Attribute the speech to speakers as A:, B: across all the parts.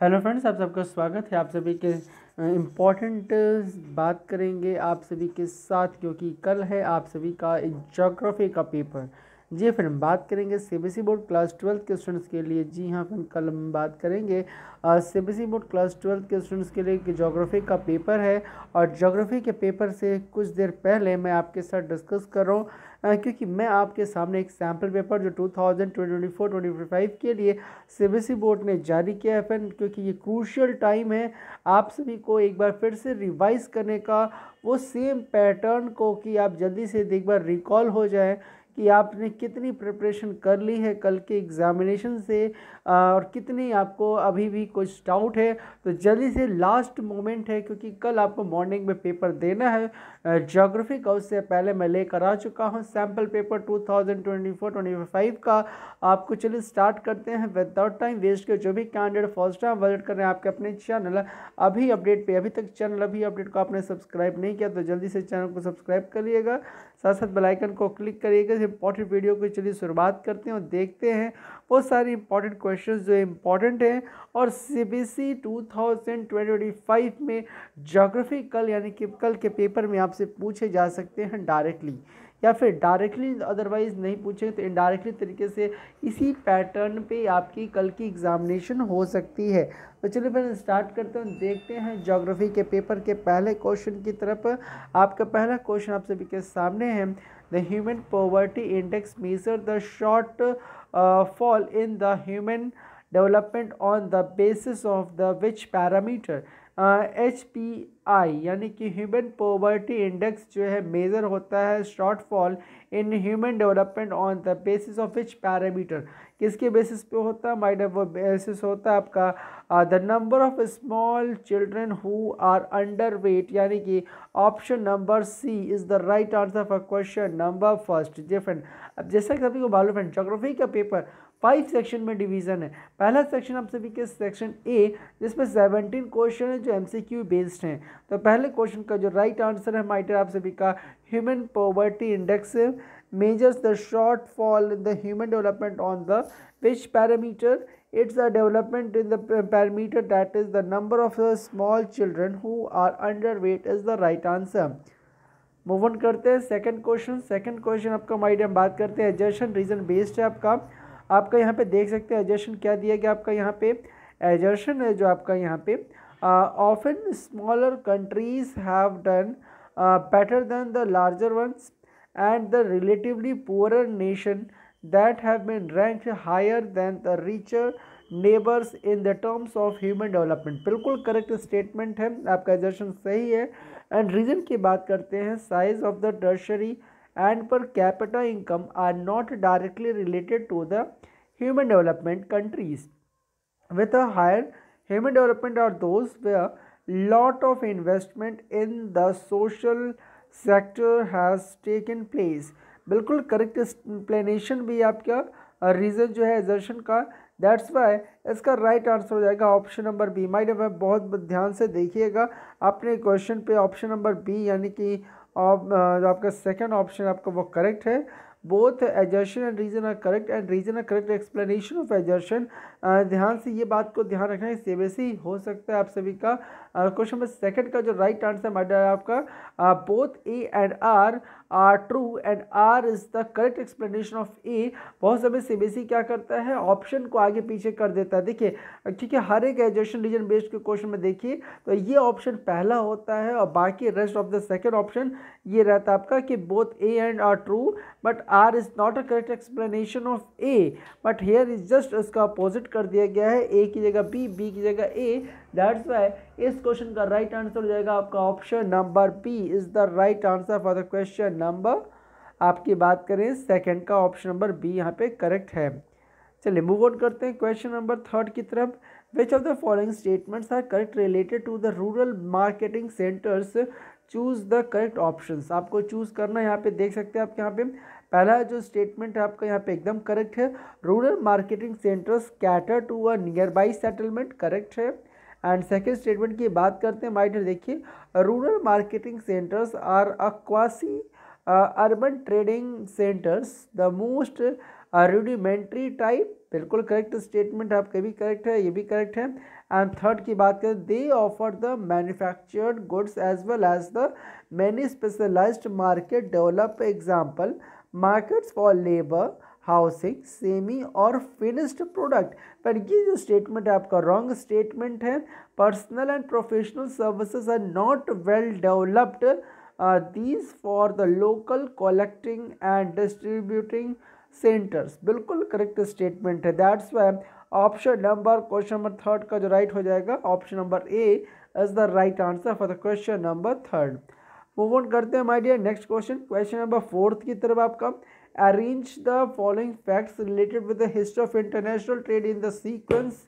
A: Hello friends, आप सबका स्वागत है। आप सभी के इम्पॉर्टेंट बात करेंगे आप सभी के साथ, क्योंकि कल है आप सभी का ज्योग्राफी का पेपर। जी फ्रेंड, बात करेंगे सीबीएसई बोर्ड क्लास 12 के स्टूडेंट्स के लिए। जी हाँ फ्रेंड, कल हम बात करेंगे सीबीएसई बोर्ड क्लास 12 के स्टूडेंट्स के लिए कि ज्योग्राफी का पेपर है। और ज्योग्राफी के पेपर से कुछ देर पहले मैं आपके साथ डिस्कस कर रहा हूँ, क्योंकि मैं आपके सामने एक सैम्पल पेपर जो 2024-25 के लिए सीबीएसई बोर्ड ने जारी किया है फ्रेंड, क्योंकि ये क्रूशियल टाइम है आप सभी को एक बार फिर से रिवाइज करने का, वो सेम पैटर्न को कि आप जल्दी से एक बार रिकॉल हो जाए कि आपने कितनी प्रिपरेशन कर ली है कल के एग्जामिनेशन से, और कितनी आपको अभी भी कुछ डाउट है। तो जल्दी से लास्ट मोमेंट है, क्योंकि कल आपको मॉर्निंग में पेपर देना है ज्योग्राफी का। उससे पहले मैं लेकर आ चुका हूँ सैम्पल पेपर 2024-25 का। आपको चलिए स्टार्ट करते हैं विदाउट टाइम वेस्ट के। जो भी कैंडिडेट फर्स्ट टाइम विजिट कर रहे हैं आपके अपने चैनल अभी अपडेट पे, अभी तक चैनल अभी अपडेट को आपने सब्सक्राइब नहीं किया तो जल्दी से चैनल को सब्सक्राइब करिएगा, साथ साथ बेल आइकन को क्लिक करिएगा। इस इंपॉर्टेंट वीडियो को चलिए शुरुआत करते हैं और देखते हैं बहुत सारी इंपॉर्टेंट क्वेश्चंस जो इंपॉर्टेंट हैं और सीबीएसई 2025 में ज्योग्राफी कल यानी कि कल के पेपर में आपसे पूछे जा सकते हैं डायरेक्टली, या फिर डायरेक्टली अदरवाइज नहीं पूछे तो इनडायरेक्टली तरीके से इसी पैटर्न पे आपकी कल की एग्जामिनेशन हो सकती है। तो चलिए फिर स्टार्ट करते हैं, देखते हैं ज्योग्राफी के पेपर के पहले क्वेश्चन की तरफ। आपका पहला क्वेश्चन आप सभी के सामने है। The human poverty index measure the short fall in the human development on the basis of the which parameter. HPI यानी कि ह्यूमन पॉवर्टी इंडेक्स जो है मेज़र होता है shortfall in human development on the basis of which parameter. किसके basis पे होता है? माइड वो बेसिस होता है आपका the number of small children who are underweight, यानी कि option number C is the right answer for question number first. जी फ्रेंड, अब जैसा कि सभी को मालूम है ज्योग्राफी का पेपर 5 सेक्शन में डिवीज़न है। पहला सेक्शन आप सभी के सेक्शन ए, जिसमें 17 क्वेश्चन है जो एमसीक्यू बेस्ड हैं। तो पहले क्वेश्चन का जो राइट आंसर है माइटर आप सभी का human poverty index measures the short fall in the human development on the which parameter. It's a development in the parameter that is the number of the small children who are underweight is the right answer. Move on करते हैं second question. Second question आपका mind हम बात करते हैं assertion reason based है आपका यहाँ पे देख सकते हैं एजर्शन क्या दिया गया आपका यहाँ पे। एजर्शन है जो आपका यहाँ पे often smaller countries have done better than the larger ones and the relatively poorer nation that have been ranked higher than the richer neighbors in the terms of human development। बिल्कुल correct statement है, आपका assertion सही है। And reason की बात करते हैं size of the tertiary and per capita income are not directly related to the human development countries with a higher human development are those where lot of investment in the social sector has taken place। बिल्कुल correct explanation भी आपका reason जो है assertion का, that's why इसका right answer हो जाएगा option number B. Might बहुत ध्यान से देखिएगा आपने क्वेश्चन पे ऑप्शन नंबर बी यानी कि जो आपका सेकंड ऑप्शन आपका वो करेक्ट है। Both assertion and reason are correct and reason are correct explanation of assertion. ध्यान से ये बात को ध्यान रखना है, सीबीएसई हो सकता है आप सभी का। क्वेश्चन नंबर सेकंड का जो राइट आंसर माइड आपका both A and R true and R is the correct explanation of A. बहुत समय सीबीएसई क्या करता है ऑप्शन को आगे पीछे कर देता है। देखिए क्योंकि हर एक एजर्शन रीजन बेस्ड के क्वेश्चन में देखिए तो ये ऑप्शन पहला होता है और बाकी rest of the second option ये रहता है आपका कि both A and R true but R is not a correct explanation of A, but here is just इसका अपोजिट कर दिया गया है, ए की जगह बी, बी की जगह ए। दैट्स वाई इस क्वेश्चन का राइट आंसर हो जाएगा आपका option number B is the right answer for the question number आपकी बात करें सेकंड का ऑप्शन नंबर बी यहाँ पे करेक्ट है। चलिए मूव ऑन करते हैं क्वेश्चन नंबर थर्ड की तरफ। Which of the following statements are correct related to the rural marketing centres, choose the correct options. आपको चूज़ करना है, यहाँ पे देख सकते हैं आप यहाँ पे पहला जो स्टेटमेंट है आपका यहाँ पे एकदम करेक्ट है। Rural marketing centres cater to a nearby settlement, correct है। एंड सेकेंड स्टेटमेंट की बात करते हैं माइटर, देखिए rural marketing centres are a quasi urban trading centres the most rudimentary type बिल्कुल करेक्ट स्टेटमेंट, आपका भी करेक्ट है, ये भी करेक्ट है। एंड थर्ड की बात करें, they offer the manufactured goods as well as the many specialised market develop example markets for labour housing semi और फिनिश्ड प्रोडक्ट। पर ये जो स्टेटमेंट है आपका रॉन्ग स्टेटमेंट है। Personal and professional services are not well developed these for the local collecting and distributing centres. बिल्कुल correct statement है। That's why option number question number third का जो राइट हो जाएगा, option number A is the right answer for the question number third. Move on करते हैं my dear next question, question number fourth की तरफ आपका। Arrange the following facts related with the history of international trade in the sequence.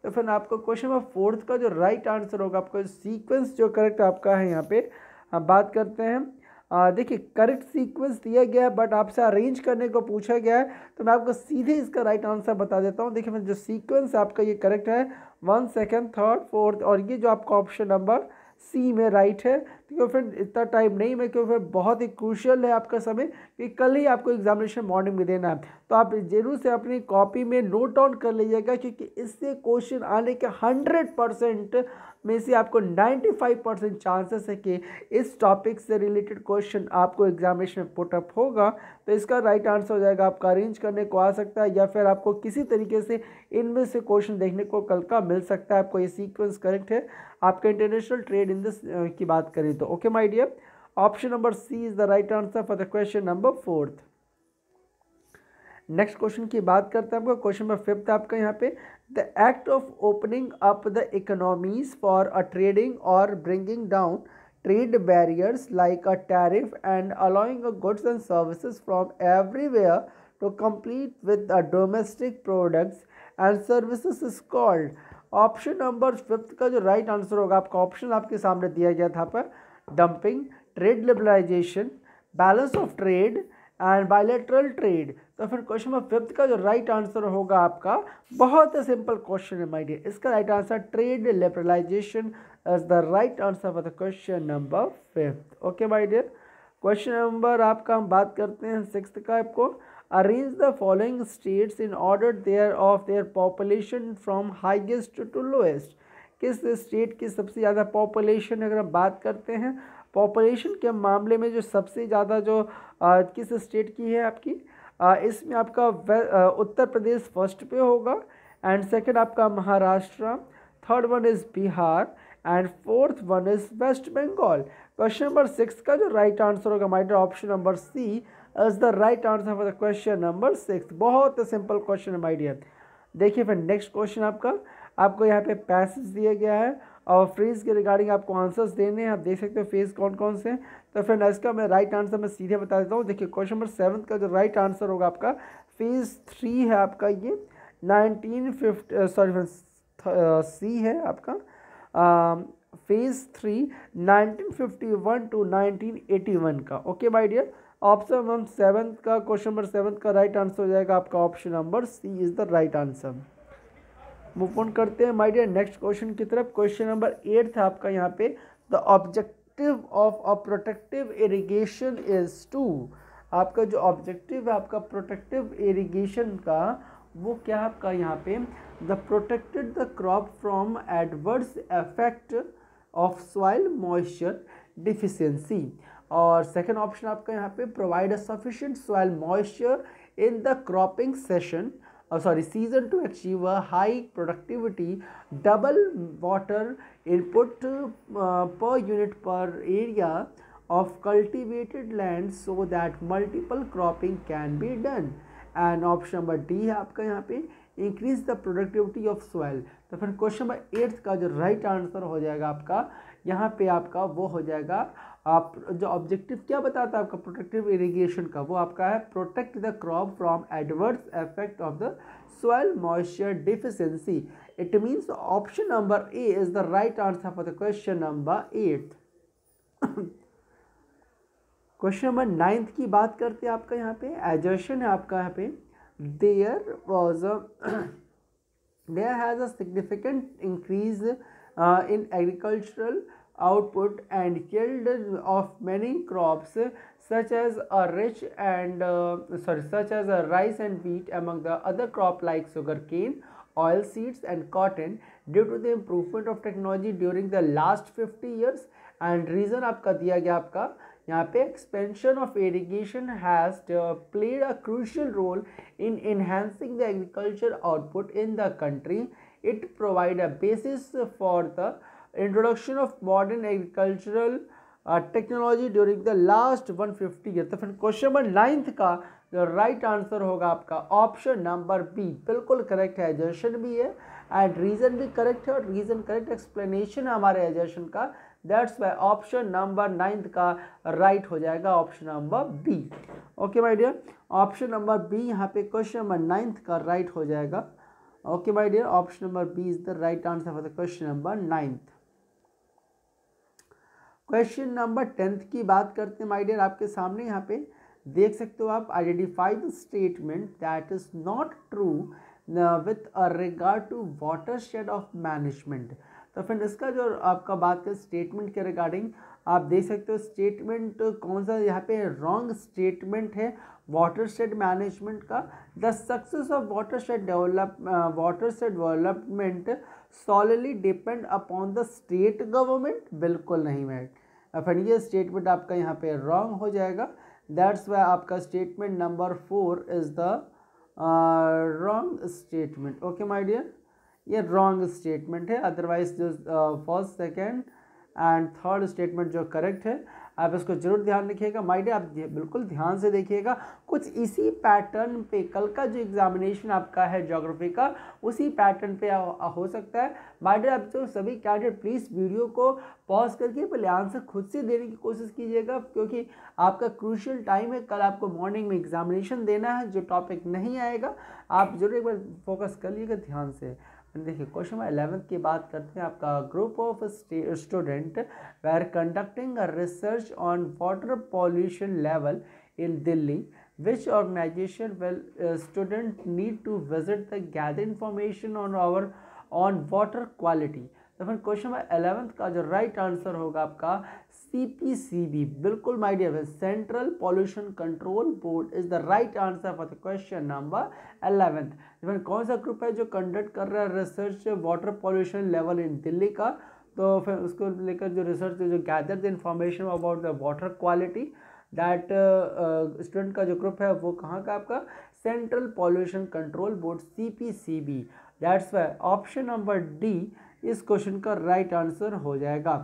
A: तो फिर आपको question number fourth का जो राइट आंसर होगा, आपका सीक्वेंस जो करेक्ट आपका है, यहाँ पे हम बात करते हैं। देखिए करेक्ट सीक्वेंस दिया गया है, बट आपसे अरेंज करने को पूछा गया है, तो मैं आपको सीधे इसका राइट आंसर बता देता हूँ। देखिए जो सीक्वेंस आपका ये करेक्ट है, 1 सेकेंड 3rd 4th, और ये जो आपका ऑप्शन नंबर सी में राइट है। क्योंकि फिर इतना टाइम नहीं है, क्योंकि फिर बहुत ही क्रूशियल है आपका समय, कि कल ही आपको एग्जामिनेशन मॉर्निंग में देना है। तो आप जरूर से अपनी कॉपी में नोट डाउन कर लीजिएगा, क्योंकि इससे क्वेश्चन आने के 100% में से आपको 95% चांसेस है कि इस टॉपिक से रिलेटेड क्वेश्चन आपको एग्जामिनेशन में पुटअप होगा। तो इसका राइट आंसर हो जाएगा आपका अरेंज करने को आ सकता है, या फिर आपको किसी तरीके से इनमें से क्वेश्चन देखने को कल का मिल सकता है। आपको ये सीक्वेंस करेक्ट है आपका इंटरनेशनल ट्रेड इन दिस की बात करें तो। Okay my dear, option number C is the right answer for the question number fourth. Next question की बात करते हैं आपका, क्वेश्चन नंबर फिफ्थ आपका यहाँ पे। The act of opening up the economies for a trading और bringing down trade barriers like a tariff and allowing a goods and services from everywhere to compete with the domestic products and services is called। Option number fifth का जो right answer होगा, आपका option आपके सामने दिया गया था पर dumping, trade liberalisation, balance of trade and bilateral trade. तो फिर क्वेश्चन नंबर फिफ्थ का जो राइट आंसर होगा आपका, बहुत ही सिंपल क्वेश्चन है माय डियर, इसका right answer trade liberalisation is the right answer for the question number fifth. Okay my dear, question number आपका हम बात करते हैं सिक्स्थ का। आपको arrange the following states in order their of their population from highest to lowest. किस state की सबसे ज़्यादा पॉपुलेशन, अगर हम बात करते हैं पॉपुलेशन के मामले में, जो सबसे ज़्यादा जो किस स्टेट की है आपकी, इसमें आपका उत्तर प्रदेश फर्स्ट पे होगा, एंड सेकंड आपका Maharashtra, third one is Bihar, and fourth one is West Bengal. Question number six का जो राइट आंसर होगा my dear, option number C is the right answer for the question number six. बहुत सिंपल क्वेश्चन है my dear. देखिए फिर next question आपको यहाँ पे पैसेज दिया गया है और फ्रेज के रिगार्डिंग आपको आंसर्स देने हैं। आप देख सकते हो फेज कौन कौन से हैं। तो फिर इसका मैं राइट आंसर मैं सीधे बता देता हूँ। देखिए क्वेश्चन नंबर सेवन्थ का जो राइट आंसर होगा आपका, फेज 3 है आपका, ये 1950 सी है आपका, फेज 3 1951 टू 1981 का। Okay my dear, option number seventh का, क्वेश्चन नंबर सेवन्थ का राइट आंसर हो जाएगा आपका option number C is the right answer. Move on करते हैं माय डियर नेक्स्ट क्वेश्चन की तरफ। क्वेश्चन नंबर 8 है आपका यहाँ पे, the objective of a protective irrigation is to. आपका जो ऑब्जेक्टिव है आपका प्रोटेक्टिव इरिगेशन का, वो क्या आपका यहाँ पे, the protected the crop from adverse effect of soil moisture deficiency. और सेकेंड ऑप्शन आपका यहाँ पे, provide a sufficient soil moisture in the cropping season to achieve a high productivity, double water input per unit per area of cultivated land so that multiple cropping can be done। And option number D है आपका यहाँ पे, increase the productivity of soil. तो फिर question number 8 का जो right answer हो जाएगा आपका यहाँ पे, आपका वो हो जाएगा, आप जो ऑब्जेक्टिव क्या बताता है आपका प्रोटेक्टिव इरिगेशन का, वो आपका है protect the crop from adverse effect of the soil moisture deficiency. It means option number A is the right answer for the question number 8। Question number 9 की बात करते हैं आपका यहाँ पे, एजर्शन है आपका यहाँ पे, there has a significant increase in agricultural output and yield of many crops such as rice and wheat among the other crop like sugarcane, oil seeds and cotton due to the improvement of technology during the last 50 years. And reason आपका दिया गया आपका यहाँ पे expansion of irrigation has played a crucial role in enhancing the agriculture output in the country. It provide a basis for the introduction of modern agricultural technology during the last 150 year. तो फिर question number 9 का जो right answer होगा आपका option number B, बिल्कुल correct है, assertion भी है एंड रीजन भी करेक्ट है और रीजन करेक्ट एक्सप्लेनेशन है हमारे एजर्शन का। दैट्स वाई ऑप्शन नंबर 9 का राइट हो जाएगा option number B. Okay my dear, option number B यहाँ पे क्वेश्चन नंबर 9 का राइट हो जाएगा। Okay my dear, option number B is the right answer for the question number 9। Question number 10 की बात करते हैं माय डियर, आपके सामने यहाँ पे देख सकते हो आप, identify the statement that is not true with regard to watershed of management. तो फिर इसका जो आपका बात करें स्टेटमेंट के रिगार्डिंग, आप देख सकते हो स्टेटमेंट कौन सा यहाँ पे रॉन्ग स्टेटमेंट है वाटरशेड मैनेजमेंट का। The success of watershed development solidly depend upon the state government, बिल्कुल नहीं मैट। फिर ये स्टेटमेंट आपका यहाँ पे रॉन्ग हो जाएगा। दैट्स वाई आपका statement number 4 is the wrong statement. Okay my dear, ये रॉन्ग स्टेटमेंट है। अदरवाइज जो first second and third statement जो करेक्ट है, आप इसको जरूर ध्यान रखिएगा माय डियर, आप बिल्कुल ध्यान से देखिएगा। कुछ इसी पैटर्न पे कल का जो एग्जामिनेशन आपका है ज्योग्राफी का, उसी पैटर्न पे हो सकता है माय डियर। आप जो सभी कैंडिडेट प्लीज़ वीडियो को पॉज करके पहले आंसर खुद से देने की कोशिश कीजिएगा, क्योंकि आपका क्रूशियल टाइम है। कल आपको मॉर्निंग में एग्जामिनेशन देना है, जो टॉपिक नहीं आएगा आप जरूर एक बार फोकस कर लीजिएगा ध्यान से। देखिए क्वेश्चन नंबर 11 की बात करते हैं। आपका group of student were conducting a research on water pollution level in Delhi, which organisation will student need to visit the gather information on water quality. तो फिर क्वेश्चन नंबर 11 का जो राइट आंसर होगा आपका CPCB, बिल्कुल my dear, central pollution control board is the right answer for the question number 11। फिर कौन सा ग्रुप है जो कंडक्ट कर रहा है research water pollution level in Delhi का, तो फिर उसको लेकर जो रिसर्च जो gather the information about the water quality, that student का जो ग्रुप है वो कहाँ का आपका central pollution control board CPCB। That's why option number D इस क्वेश्चन का राइट आंसर हो जाएगा।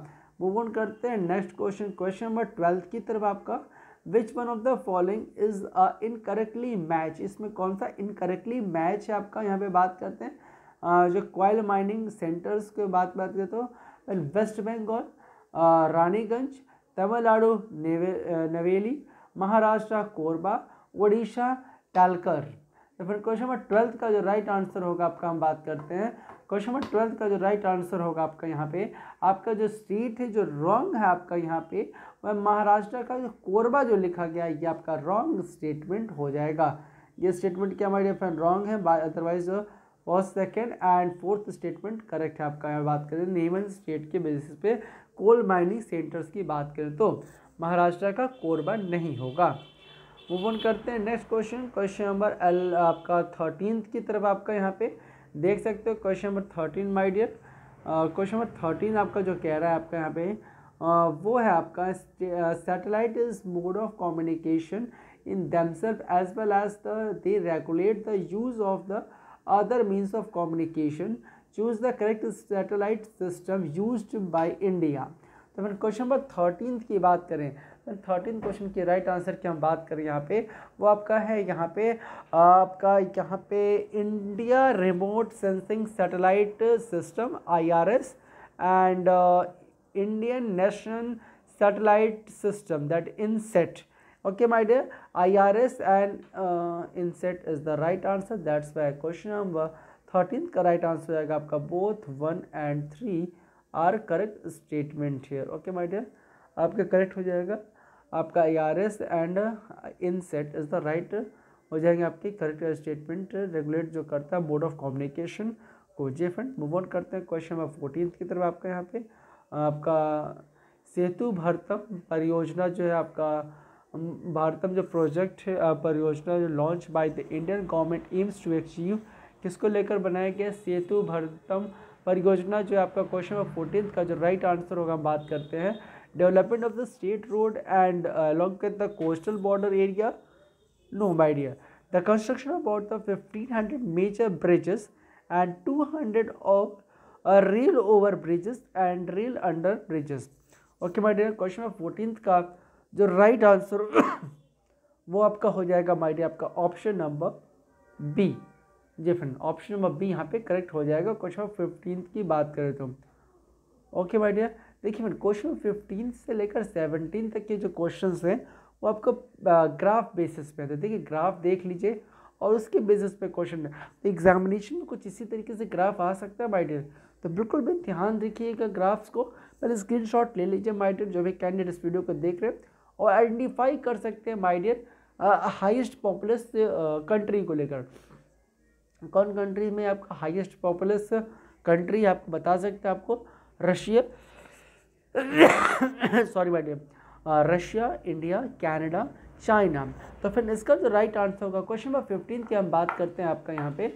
A: मूव ऑन करते हैं नेक्स्ट क्वेश्चन, क्वेश्चन नंबर 12 की तरफ आपका which one of the following is incorrectly match. इसमें कौन सा इनकरेक्टली मैच है आपका, यहाँ पे बात करते हैं जो क्वाइल माइनिंग सेंटर्स के बात करते तो वेस्ट बंगाल रानीगंज, तमिलनाडु नवेली, महाराष्ट्र कोरबा, उड़ीसा टालकर। तो फिर क्वेश्चन नंबर 12 का जो राइट आंसर होगा आपका, हम बात करते हैं क्वेश्चन नंबर 12 का जो राइट आंसर होगा आपका यहाँ पे, आपका जो स्टेट है जो रॉन्ग है आपका यहाँ पे वह महाराष्ट्र का जो कोरबा जो लिखा गया है ये आपका रॉन्ग स्टेटमेंट हो जाएगा। ये स्टेटमेंट क्या हमारे फ्रेंड रॉन्ग है, otherwise first second and fourth statement correct है आपका। यहाँ बात करें नेम एंड स्टेट के बेसिस पे कोल माइनिंग सेंटर्स की बात करें तो महाराष्ट्र का कोरबा नहीं होगा। मूव ऑन करते हैं नेक्स्ट क्वेश्चन, क्वेश्चन नंबर आपका 13 की तरफ आपका यहाँ पे देख सकते हो question number 13 my dear. Question number 13 आपका जो कह रहा है आपका यहाँ पे वो है आपका satellite is mode of communication in themselves as well as they regulate the use of the other means of communication, choose the correct satellite system used by India. तो फिर क्वेश्चन नंबर 13 की बात करें, 13 क्वेश्चन की right answer की हम बात करें यहाँ पे वो आपका है यहाँ पे आपका यहाँ पे India remote sensing satellite system IRS and Indian national satellite system that INSET। Okay my dear, IRS and INSET is the right answer. That's why question number 13 का राइट आंसर आएगा आपका both 1 and 3 are correct statement here. Okay my dear, आपका correct हो जाएगा आपका IRS and INSET is the right हो जाएंगे आपके करेक्ट स्टेटमेंट रेगुलेट जो करता है बोर्ड ऑफ कम्युनिकेशन को। जे फ्रेंड मूव ऑन करते हैं क्वेश्चन नंबर 14 की तरफ आपका यहाँ पे आपका सेतु भारतम परियोजना जो है आपका भारतम जो प्रोजेक्ट है परियोजना जो launch by the Indian government aims to achieve, किसको लेकर बनाया गया? सेतु भारतम परियोजना जो है आपका क्वेश्चन नंबर 14 का जो राइट आंसर होगा हम बात करते हैं। Development of the state road and along with the coastal border area, no my dear, the construction about the 1500 major bridges and 200 of rail over bridges and rail under bridges। Okay my dear, question number 14 का जो right answer वो आपका हो जाएगा my dear आपका option number B. जी friend, option number B यहाँ पे करेक्ट हो जाएगा क्वेश्चन नंबर 15 की बात करें तो। ओके माय डियर, देखिए फ्रेंड क्वेश्चन 15 से लेकर 17 तक के जो क्वेश्चंस हैं वो आपको ग्राफ बेसिस पे है। देखिए ग्राफ देख लीजिए और उसके बेसिस पे क्वेश्चन है। तो एग्जामिनेशन में कुछ इसी तरीके से ग्राफ आ सकता है माय डियर, तो बिल्कुल भी ध्यान रखिएगा ग्राफ्स को। पहले स्क्रीनशॉट ले लीजिए माय डियर, जो भी कैंडिडेट इस वीडियो को देख रहे हैं, और आइडेंटिफाई कर सकते हैं my dear highest populous country को लेकर। कौन कंट्री में आपका हाईएस्ट पॉपुलस कंट्री आपको बता सकते हैं, आपको Russia sorry my dear, Russia, India, Canada, China. तो फिर इसका जो राइट आंसर होगा क्वेश्चन नंबर 15 की हम बात करते हैं आपका यहाँ पे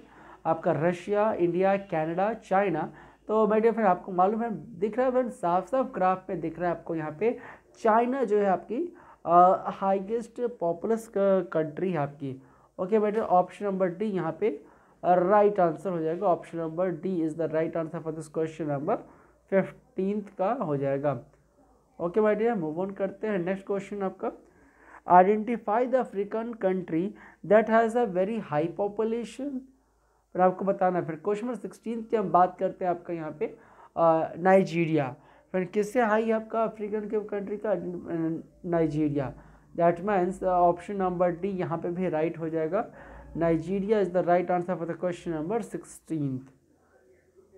A: आपका रशिया, इंडिया, कनाडा, चाइना। तो माय डियर फ्रेंड आपको मालूम है, दिख रहा है फ्रेंड, साफ साफ ग्राफ पे दिख रहा है आपको यहाँ पे चाइना जो है आपकी हाईएस्ट पॉपुलस कंट्री है आपकी। Okay my dear, option number D यहाँ पे राइट आंसर हो जाएगा। Option number D is the right answer for this question number 15 का हो जाएगा। Okay my dear, move on करते हैं नेक्स्ट क्वेश्चन आपका। Identify the African country that has a very high population. फिर आपको बताना है। फिर क्वेश्चन नंबर 16 की हम बात करते हैं आपका यहाँ पे नाइजीरिया। फिर किससे हाई है आपका अफ्रीकन के कंट्री का? Nigeria. That means option number D यहाँ पे भी राइट हो जाएगा। Nigeria is the right answer for the question number 16।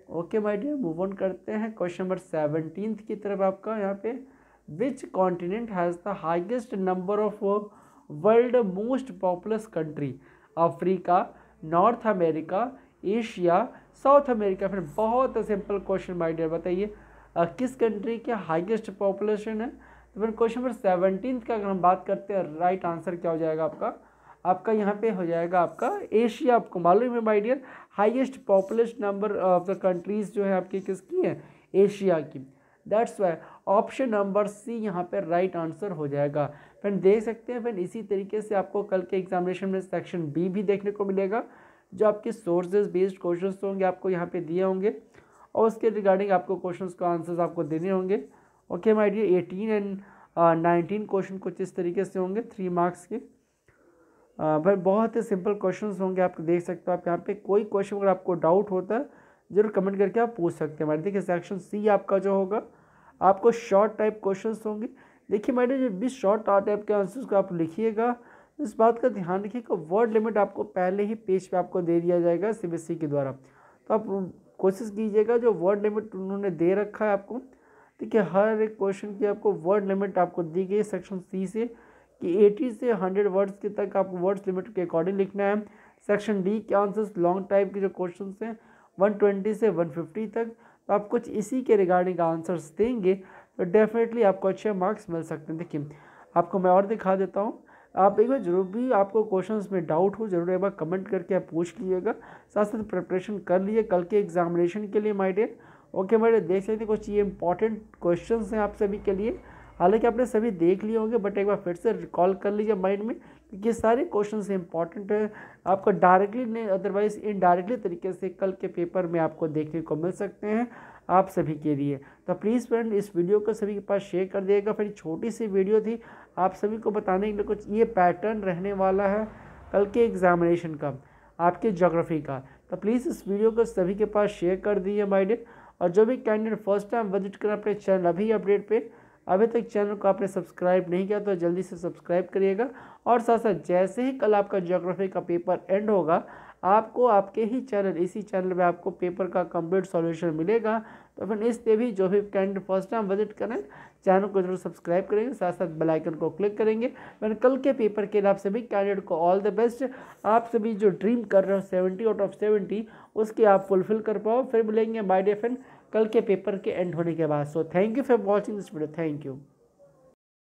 A: Okay my dear, move on करते हैं क्वेश्चन नंबर 17 की तरफ आपका यहाँ पे। Which continent has the highest number of world most populous country? Africa, north America, Asia, south America. फिर बहुत simple question my dear, बताइए किस कंट्री के हाईएस्ट पॉपुलेशन है? तो फिर क्वेश्चन नंबर 17 का अगर हम बात करते हैं, राइट आंसर क्या हो जाएगा आपका यहाँ पे हो जाएगा आपका एशिया। आपको मालूम है my dear, highest population number of the countries जो है आपकी किसकी है? एशिया की। That's why option number C यहाँ पे राइट आंसर हो जाएगा। फ्रेंड देख सकते हैं फ्रेंड, इसी तरीके से आपको कल के एग्जामिनेशन में सेक्शन बी भी देखने को मिलेगा, जो आपके सोर्सेज बेस्ड क्वेश्चंस होंगे आपको यहाँ पे दिए होंगे, और उसके रिगार्डिंग आपको क्वेश्चंस का आंसर्स आपको देने होंगे। Okay my dear, 18 and 19 question कुछ इस तरीके से होंगे 3 मार्क्स के। भाई बहुत ही सिंपल क्वेश्चंस होंगे, आप देख सकते हो। आप यहाँ पे कोई क्वेश्चन अगर आपको डाउट होता है जरूर कमेंट करके आप पूछ सकते हैं। हमारे देखिए सेक्शन सी आपका जो होगा आपको शॉर्ट टाइप क्वेश्चंस होंगे। देखिए मैंने जो भी शॉर्ट टाइप के आंसर्स को आप लिखिएगा, इस बात का ध्यान रखिएगा वर्ड लिमिट आपको पहले ही पेज पे आपको दे दिया जाएगा सीबीएसई के द्वारा। तो आप कोशिश कीजिएगा जो वर्ड लिमिट उन्होंने दे रखा है आपको, देखिए हर एक क्वेश्चन की आपको वर्ड लिमिट आपको दी गई सेक्शन सी से कि 80 से 100 वर्ड्स के तक आपको वर्ड्स लिमिट के अकॉर्डिंग लिखना है। सेक्शन डी के आंसर्स लॉन्ग टाइप के जो क्वेश्चन हैं 120 से 150 तक, तो आप कुछ इसी के रिगार्डिंग आंसर्स देंगे तो डेफिनेटली आपको अच्छे मार्क्स मिल सकते हैं। देखिए आपको मैं और दिखा देता हूँ, आप एक बार जरूर भी आपको क्वेश्चंस में डाउट हो जरूर एक बार कमेंट करके आप पूछ लीजिएगा, साथ साथ प्रिपरेशन कर लीजिए कल के एग्जामिनेशन के लिए my dear. Okay my dear, देख सकते हैं कुछ ये इंपॉर्टेंट क्वेश्चंस हैं आप सभी के लिए, हालांकि आपने सभी देख लिए होंगे बट एक बार फिर से रिकॉल कर लीजिए माइंड में, क्योंकि ये सारे क्वेश्चन इंपॉर्टेंट है, आपको डायरेक्टली नहीं अदरवाइज इनडायरेक्टली तरीके से कल के पेपर में आपको देखने को मिल सकते हैं आप सभी के लिए। तो प्लीज़ फ्रेंड इस वीडियो को सभी के पास शेयर कर दिएगा। फिर छोटी सी वीडियो थी आप सभी को बताने के लिए, कुछ ये पैटर्न रहने वाला है कल के एग्जामिनेशन का आपके ज्योग्राफी का। तो प्लीज़ इस वीडियो को सभी के पास शेयर कर दीजिए माय डियर। और जो भी कैंडिडेट फर्स्ट टाइम विजिट करें अपने चैनल अभी अपडेट पे, अभी तक चैनल को आपने सब्सक्राइब नहीं किया तो जल्दी से सब्सक्राइब करिएगा। और साथ साथ जैसे ही कल आपका ज्योग्राफी का पेपर एंड होगा आपको आपके ही चैनल इसी चैनल में आपको पेपर का कंप्लीट सॉल्यूशन मिलेगा। तो फिर इसलिए भी जो भी कैंडिडेट फर्स्ट टाइम विजिट करें चैनल को जरूर सब्सक्राइब करेंगे, साथ साथ बेल आइकन को क्लिक करेंगे। मैंने कल के पेपर के लिए आप सभी कैंडिडेट को ऑल द बेस्ट। आप सभी जो ड्रीम कर रहे हो 70 आउट ऑफ 70 उसके आप फुलफिल कर पाओ। फिर मिलेंगे माय डियर फ्रेंड कल के पेपर के एंड होने के बाद। So thank you for watching this video, thank you.